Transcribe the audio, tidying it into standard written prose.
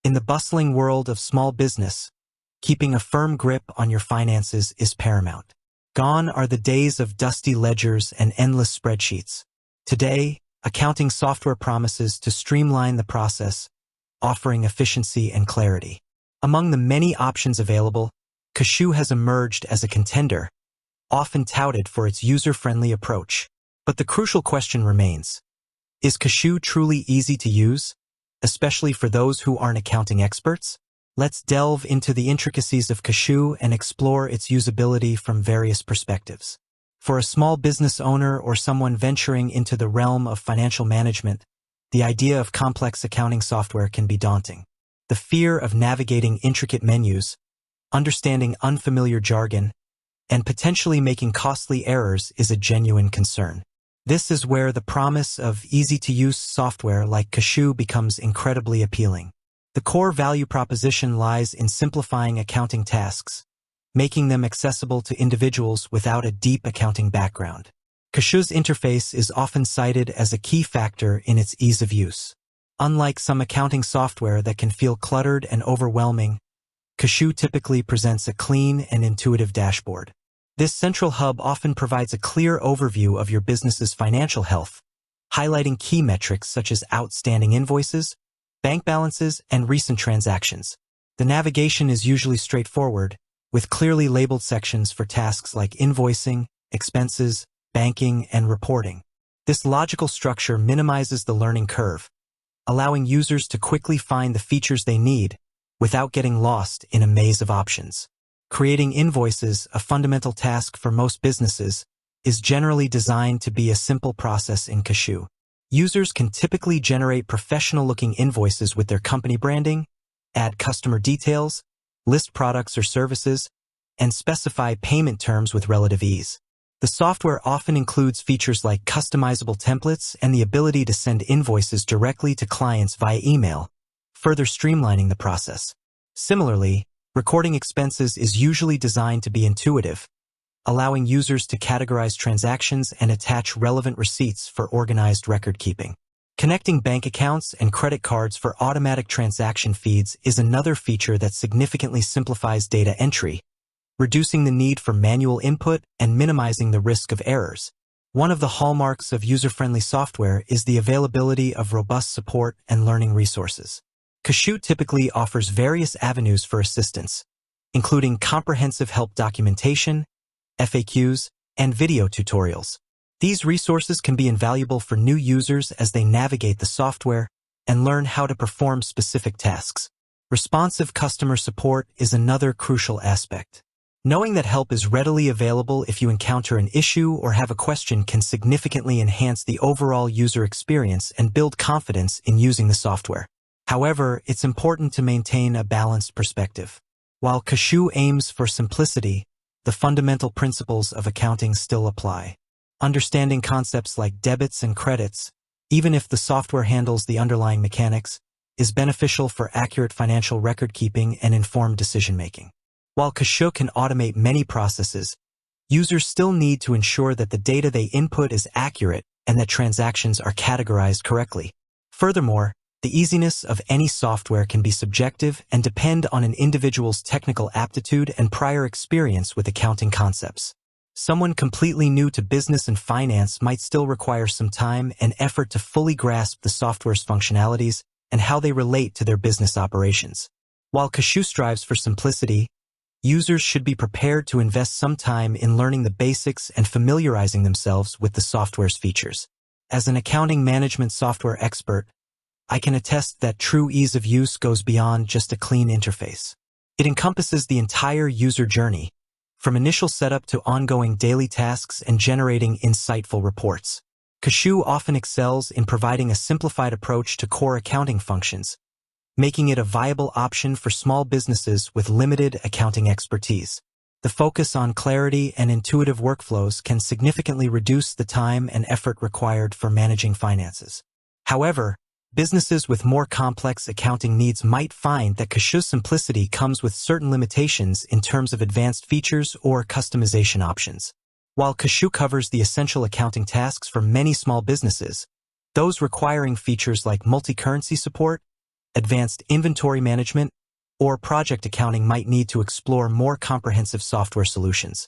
In the bustling world of small business, keeping a firm grip on your finances is paramount. Gone are the days of dusty ledgers and endless spreadsheets. Today, accounting software promises to streamline the process, offering efficiency and clarity. Among the many options available, Kashoo has emerged as a contender, often touted for its user-friendly approach. But the crucial question remains: is Kashoo truly easy to use, especially for those who aren't accounting experts? Let's delve into the intricacies of Kashoo and explore its usability from various perspectives. For a small business owner or someone venturing into the realm of financial management, the idea of complex accounting software can be daunting. The fear of navigating intricate menus, understanding unfamiliar jargon, and potentially making costly errors is a genuine concern. This is where the promise of easy-to-use software like Kashoo becomes incredibly appealing. The core value proposition lies in simplifying accounting tasks, making them accessible to individuals without a deep accounting background. Kashoo's interface is often cited as a key factor in its ease of use. Unlike some accounting software that can feel cluttered and overwhelming, Kashoo typically presents a clean and intuitive dashboard. This central hub often provides a clear overview of your business's financial health, highlighting key metrics such as outstanding invoices, bank balances, and recent transactions. The navigation is usually straightforward, with clearly labeled sections for tasks like invoicing, expenses, banking, and reporting. This logical structure minimizes the learning curve, allowing users to quickly find the features they need without getting lost in a maze of options. Creating invoices, a fundamental task for most businesses, is generally designed to be a simple process in Kashoo. Users can typically generate professional-looking invoices with their company branding, add customer details, list products or services, and specify payment terms with relative ease. The software often includes features like customizable templates and the ability to send invoices directly to clients via email, further streamlining the process. Similarly, recording expenses is usually designed to be intuitive, allowing users to categorize transactions and attach relevant receipts for organized record-keeping. Connecting bank accounts and credit cards for automatic transaction feeds is another feature that significantly simplifies data entry, reducing the need for manual input and minimizing the risk of errors. One of the hallmarks of user-friendly software is the availability of robust support and learning resources. Kashoo typically offers various avenues for assistance, including comprehensive help documentation, FAQs, and video tutorials. These resources can be invaluable for new users as they navigate the software and learn how to perform specific tasks. Responsive customer support is another crucial aspect. Knowing that help is readily available if you encounter an issue or have a question can significantly enhance the overall user experience and build confidence in using the software. However, it's important to maintain a balanced perspective. While Kashoo aims for simplicity, the fundamental principles of accounting still apply. Understanding concepts like debits and credits, even if the software handles the underlying mechanics, is beneficial for accurate financial record-keeping and informed decision-making. While Kashoo can automate many processes, users still need to ensure that the data they input is accurate and that transactions are categorized correctly. Furthermore, the easiness of any software can be subjective and depend on an individual's technical aptitude and prior experience with accounting concepts. Someone completely new to business and finance might still require some time and effort to fully grasp the software's functionalities and how they relate to their business operations. While Kashoo strives for simplicity, users should be prepared to invest some time in learning the basics and familiarizing themselves with the software's features. As an accounting management software expert, I can attest that true ease of use goes beyond just a clean interface. It encompasses the entire user journey, from initial setup to ongoing daily tasks and generating insightful reports. Kashoo often excels in providing a simplified approach to core accounting functions, making it a viable option for small businesses with limited accounting expertise. The focus on clarity and intuitive workflows can significantly reduce the time and effort required for managing finances. However, businesses with more complex accounting needs might find that Kashoo's simplicity comes with certain limitations in terms of advanced features or customization options. While Kashoo covers the essential accounting tasks for many small businesses, those requiring features like multi-currency support, advanced inventory management, or project accounting might need to explore more comprehensive software solutions.